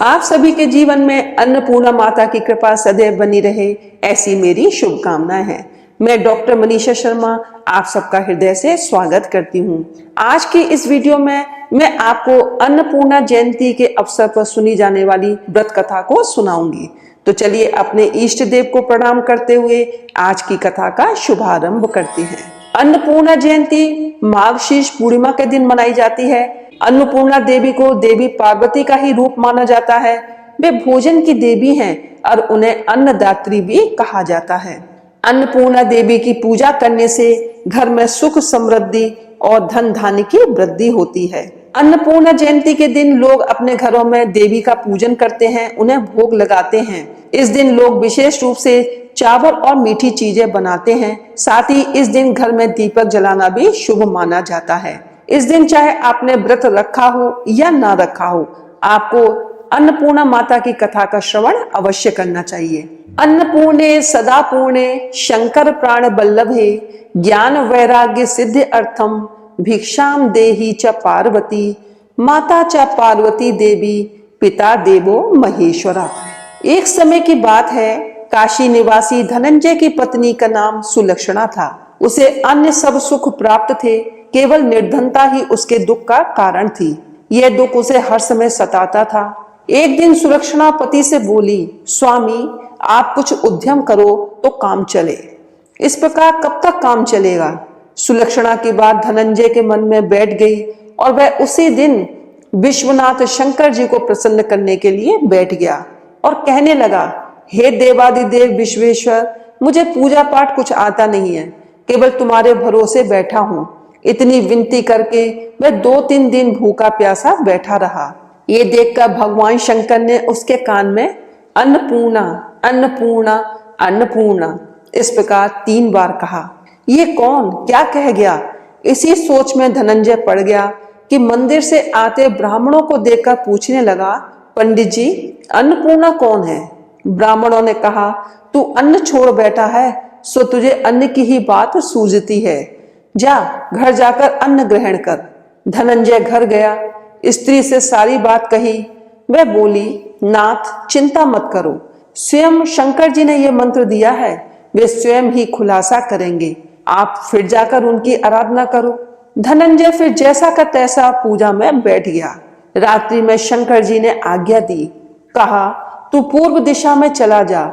आप सभी के जीवन में अन्नपूर्णा माता की कृपा सदैव बनी रहे, ऐसी मेरी शुभकामनाएं हैं। मैं डॉक्टर मनीषा शर्मा आप सबका हृदय से स्वागत करती हूँ। आज की इस वीडियो में मैं आपको अन्नपूर्णा जयंती के अवसर पर सुनी जाने वाली व्रत कथा को सुनाऊंगी। तो चलिए अपने इष्ट देव को प्रणाम करते हुए आज की कथा का शुभारंभ करते हैं। अन्नपूर्णा जयंती माघ शीर्ष पूर्णिमा के दिन मनाई जाती है। अन्नपूर्णा देवी को देवी पार्वती का ही रूप माना जाता है। वे भोजन की देवी हैं और उन्हें अन्नदात्री भी कहा जाता है। अन्नपूर्णा देवी की पूजा करने से घर में सुख समृद्धि और धन धान्य की वृद्धि होती है। अन्नपूर्णा जयंती के दिन लोग अपने घरों में देवी का पूजन करते हैं, उन्हें भोग लगाते हैं। इस दिन लोग विशेष रूप से चावल और मीठी चीजें बनाते हैं। साथ ही इस दिन घर में दीपक जलाना भी शुभ माना जाता है। इस दिन चाहे आपने व्रत रखा हो या ना रखा हो, आपको अन्नपूर्णा माता की कथा का श्रवण अवश्य करना चाहिए। अन्नपूर्णे सदा पूर्णे शंकर प्राण बल्लभे ज्ञान वैराग्य सिद्धि अर्थम भिक्षाम देहि च पार्वती माता च पार्वती देवी पिता देवो महेश्वरा। एक समय की बात है, काशी निवासी धनंजय की पत्नी का नाम सुलक्षणा था। उसे अन्य सब सुख प्राप्त थे, केवल निर्धनता ही उसके दुख का कारण थी। यह दुख उसे हर समय सताता था। एक दिन सुलक्षणा पति से बोली, स्वामी आप कुछ उद्यम करो तो काम चले। इस प्रकार कब तक काम चलेगा? सुलक्षणा की बात धनंजय के मन में बैठ गई और वह उसी दिन विश्वनाथ शंकर जी को प्रसन्न करने के लिए बैठ गया और कहने लगा, हे देवादिदेव विश्वेश्वर, मुझे पूजा पाठ कुछ आता नहीं है, केवल तुम्हारे भरोसे बैठा हूँ। इतनी विनती करके वह 2-3 दिन भूखा प्यासा बैठा रहा। ये देखकर भगवान शंकर ने उसके कान में अन्नपूर्णा अन्नपूर्णा अन्नपूर्णा इस प्रकार 3 बार कहा। ये कौन क्या कह गया? इसी सोच में धनंजय पड़ गया कि मंदिर से आते ब्राह्मणों को देखकर पूछने लगा, पंडित जी अन्नपूर्णा कौन है? ब्राह्मणों ने कहा, तू अन्न छोड़ बैठा है, सो तुझे अन्न की ही बात सूझती है। जा घर जाकर अन्न ग्रहण कर। धनंजय घर गया, स्त्री से सारी बात कही। वह बोली, नाथ चिंता मत करो, स्वयं शंकर जी ने यह मंत्र दिया है, वे स्वयं ही खुलासा करेंगे, आप फिर जाकर उनकी आराधना करो। धनंजय फिर जैसा का तैसा पूजा में बैठ गया। रात्रि में शंकर जी ने आज्ञा दी, कहा तू पूर्व दिशा में चला जा।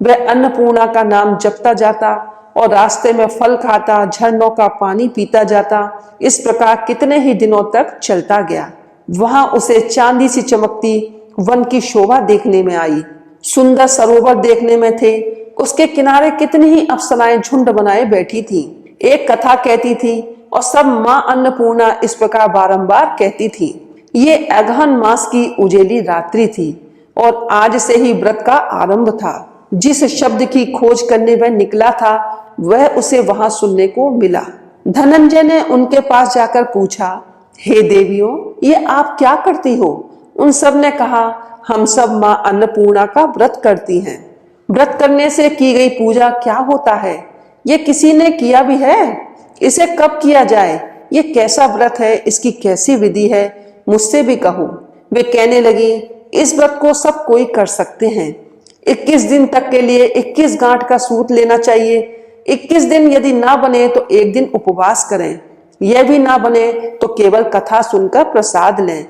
वह अन्नपूर्णा का नाम जपता जाता और रास्ते में फल खाता, झरनों का पानी पीता जाता। इस प्रकार कितने ही दिनों तक चलता गया। वहां उसे चांदी सी चमकती वन की शोभा देखने में आई। सुंदर सरोवर देखने में थे, उसके किनारे कितनी ही अप्सराएं झुंड बनाए बैठी थी। एक कथा कहती थी और सब मां अन्नपूर्णा इस प्रकार बारंबार कहती थी। ये अगहन मास की उजेली रात्रि थी और आज से ही व्रत का आरंभ था। जिस शब्द की खोज करने वह निकला था, वह उसे वहां सुनने को मिला। धनंजय ने उनके पास जाकर पूछा, हे देवियों, ये आप क्या करती हो? उन सब ने कहा, हम सब मां अन्नपूर्णा का व्रत करती हैं। व्रत करने से की गई पूजा क्या होता है? ये किसी ने किया भी है? इसे कब किया जाए? ये कैसा व्रत है? इसकी कैसी विधि है? मुझसे भी कहो। वे कहने लगी, इस व्रत को सब कोई कर सकते हैं। 21 दिन तक के लिए 21 गांठ का सूत लेना चाहिए। 21 दिन यदि ना बने तो 1 दिन उपवास करें। यह भी ना बने तो केवल कथा सुनकर प्रसाद लें।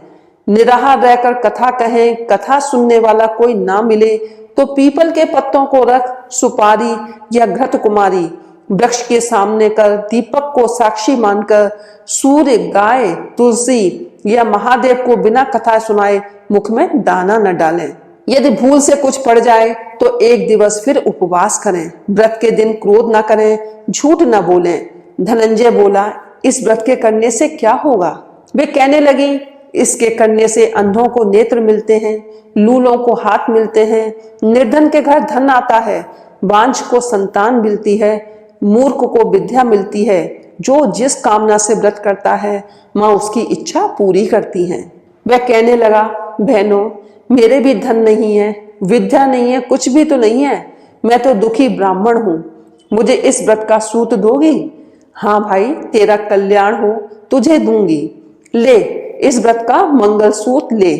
निराहार रहकर कथा कहें। कथा सुनने वाला कोई ना मिले तो पीपल के पत्तों को रख सुपारी या घृत कुमारी वृक्ष के सामने कर दीपक को साक्षी मानकर सूर्य, गाय, तुलसी या महादेव को बिना कथा सुनाए मुख में दाना न डालें। यदि भूल से कुछ पड़ जाए तो 1 दिवस फिर उपवास करें। व्रत के दिन क्रोध न करें, झूठ न बोलें। धनंजय बोला, इस व्रत के करने से क्या होगा? वे कहने लगी, इसके करने से अंधों को नेत्र मिलते हैं, लूलों को हाथ मिलते हैं, निर्धन के घर धन आता है, बांझ को संतान मिलती है, मूर्ख को विद्या मिलती है। जो जिस कामना से व्रत करता है, माँ उसकी इच्छा पूरी करती है। वह कहने लगा, बहनों, मेरे भी धन नहीं है, विद्या नहीं है, कुछ भी तो नहीं है। मैं तो दुखी ब्राह्मण हूँ, मुझे इस व्रत का सूत दोगी? हाँ भाई, तेरा कल्याण हो, तुझे दूंगी। ले, इस व्रत का मंगल सूत ले।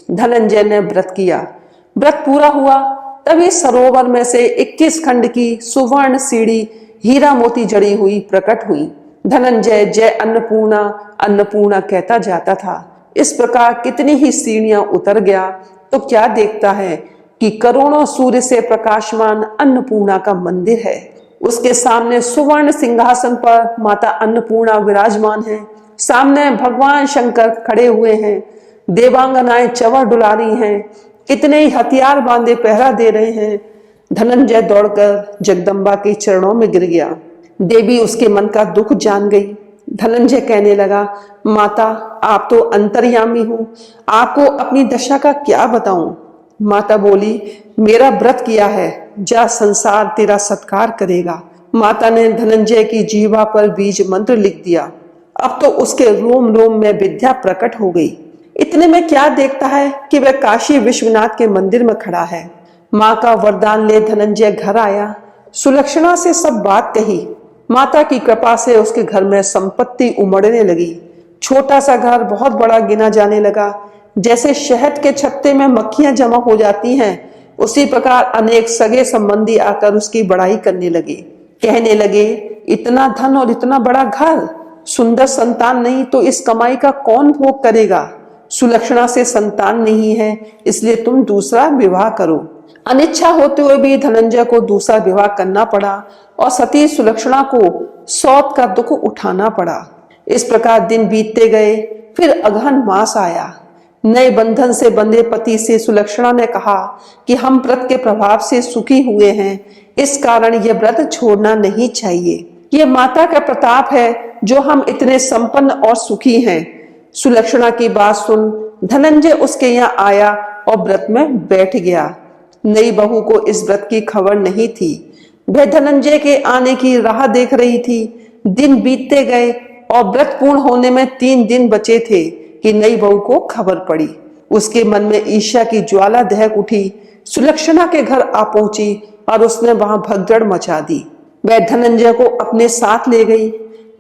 धनंजय ने व्रत किया। व्रत पूरा हुआ तभी सरोवर में से 21 खंड की सुवर्ण सीढ़ी हीरा मोती जड़ी हुई प्रकट हुई। धनंजय जय अन्नपूर्णा अन्नपूर्णा कहता जाता था। इस प्रकार कितनी ही सीढ़ियां उतर गया तो क्या देखता है कि करोड़ों सूर्य से प्रकाशमान अन्नपूर्णा का मंदिर है। उसके सामने सुवर्ण सिंहासन पर माता अन्नपूर्णा विराजमान है। सामने भगवान शंकर खड़े हुए हैं। देवांगनाएं चवर डुला रही हैं। कितने ही हथियार बांधे पहरा दे रहे हैं। धनंजय दौड़कर जगदम्बा के चरणों में गिर गया। देवी उसके मन का दुख जान गई। धनंजय कहने लगा, माता आप तो अंतर्यामी हो, आपको अपनी दशा का क्या बताऊं। माता बोली, मेरा व्रत किया है, जा संसार तेरा सत्कार करेगा। माता ने धनंजय की जीवा पर बीज मंत्र लिख दिया। अब तो उसके रोम रोम में विद्या प्रकट हो गई। इतने में क्या देखता है कि वह काशी विश्वनाथ के मंदिर में खड़ा है। माँ का वरदान ले धनंजय घर आया। सुलक्षणा से सब बात कही। माता की कृपा से उसके घर में संपत्ति उमड़ने लगी। छोटा सा घर बहुत बड़ा गिना जाने लगा। जैसे शहद के छत्ते में मक्खियां जमा हो जाती हैं, उसी प्रकार अनेक सगे संबंधी आकर उसकी बड़ाई करने लगे। कहने लगे, इतना धन और इतना बड़ा घर, सुंदर संतान नहीं तो इस कमाई का कौन भोग करेगा। सुलक्षणा से संतान नहीं है, इसलिए तुम दूसरा विवाह करो। अनिच्छा होते हुए भी धनंजय को दूसरा विवाह करना पड़ा और सती सुलक्षणा को सौत का दुख उठाना पड़ा। इस प्रकार दिन बीतते गए। फिर अगहन मास आया। नए बंधन से बंधे पति से सुलक्षणा ने कहा कि हम व्रत के प्रभाव से सुखी हुए हैं, इस कारण यह व्रत छोड़ना नहीं चाहिए। ये माता का प्रताप है जो हम इतने संपन्न और सुखी हैं। सुलक्षणा की बात सुन धनंजय उसके यहाँ आया और व्रत में बैठ गया। नई बहू को इस व्रत की खबर नहीं थी। वह धनंजय के आने की राह देख रही थी। दिन बीतते गए और व्रत पूर्ण होने में 3 दिन बचे थे कि नई बहू को खबर पड़ी। उसके मन में ईर्ष्या की ज्वाला दहक उठी। सुलक्षणा के घर आ पहुंची और उसने वहां भगदड़ मचा दी। वह धनंजय को अपने साथ ले गई।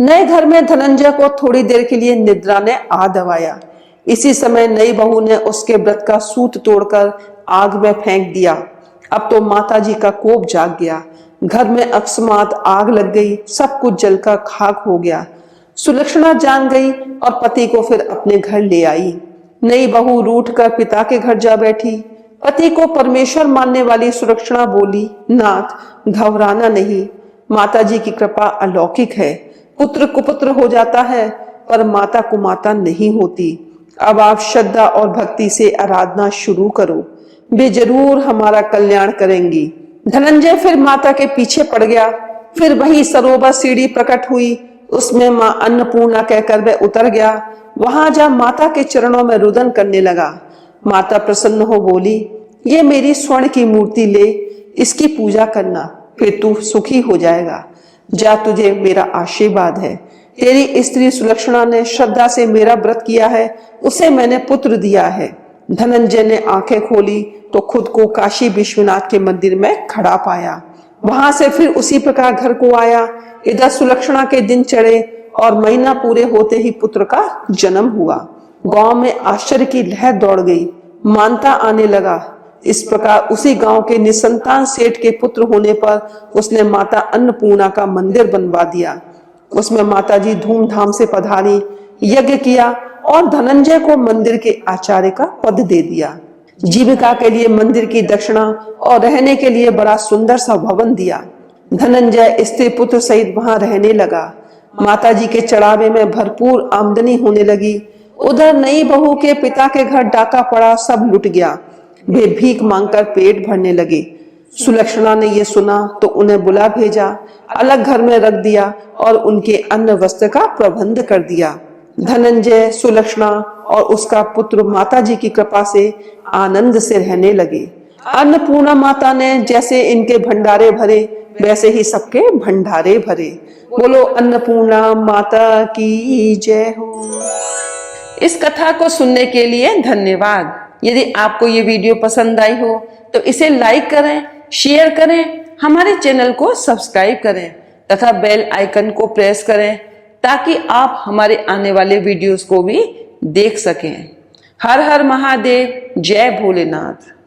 नए घर में धनंजय को थोड़ी देर के लिए निद्रा ने आ दबाया। इसी समय नई बहू ने उसके व्रत का सूत तोड़कर आग में फेंक दिया। अब तो माताजी का कोप जाग गया। घर में अकस्मात आग लग गई। सब कुछ जलकर खाक हो गया। सुलक्षणा जान गई और पति को फिर अपने घर ले आई। नई बहू रूठ कर पिता के घर जा बैठी। पति को परमेश्वर मानने वाली सुलक्षणा बोली, नाथ घबराना नहीं, माताजी की कृपा अलौकिक है। पुत्र कुपुत्र हो जाता है पर माता कुमाता नहीं होती। अब आप श्रद्धा और भक्ति से आराधना शुरू करो, वे जरूर हमारा कल्याण करेंगी। धनंजय फिर माता के पीछे पड़ गया। फिर वही सरोवर सीढ़ी प्रकट हुई। उसमें माँ अन्नपूर्णा कहकर वह उतर गया। वहां जा माता के चरणों में रुदन करने लगा। माता प्रसन्न हो बोली, ये मेरी स्वर्ण की मूर्ति ले, इसकी पूजा करना, फिर तू सुखी हो जाएगा। जा, तुझे मेरा आशीर्वाद है। तेरी स्त्री सुलक्षणा ने श्रद्धा से मेरा व्रत किया है, उसे मैंने पुत्र दिया है। धनंजय ने आंखें खोली तो खुद को काशी विश्वनाथ के मंदिर में खड़ा पाया। वहां से फिर उसी प्रकार घर को आया। इधर सुलक्षणा के दिन चढ़े और महीना पूरे होते ही पुत्र का जन्म हुआ। गांव में आश्चर्य की लहर दौड़ गई। मानता आने लगा। इस प्रकार उसी गांव के निसंतान सेठ के पुत्र होने पर उसने माता अन्नपूर्णा का मंदिर बनवा दिया। उसमें माताजी धूमधाम से पधारी, यज्ञ किया और धनंजय को मंदिर के आचार्य का पद दे दिया। जीविका के लिए मंदिर की दक्षिणा और रहने के लिए बड़ा सुंदर सा भवन दिया। धनंजय स्त्री पुत्र सहित वहां रहने लगा। माताजी के चढ़ावे में भरपूर आमदनी होने लगी। उधर नई बहू के पिता के घर डाका पड़ा, सब लुट गया। वे भीख मांगकर पेट भरने लगे। सुलक्षणा ने यह सुना तो उन्हें बुला भेजा, अलग घर में रख दिया और उनके अन्न वस्त्र का प्रबंध कर दिया। धनंजय, सुलक्षणा और उसका पुत्र माताजी की कृपा से आनंद से रहने लगे। अन्नपूर्णा माता ने जैसे इनके भंडारे भरे, वैसे ही सबके भंडारे भरे। बोलो अन्नपूर्णा माता की जय हो। इस कथा को सुनने के लिए धन्यवाद। यदि आपको ये वीडियो पसंद आई हो तो इसे लाइक करें, शेयर करें, हमारे चैनल को सब्सक्राइब करें तथा बेल आइकन को प्रेस करें ताकि आप हमारे आने वाले वीडियोस को भी देख सकें। हर हर महादेव, जय भोलेनाथ।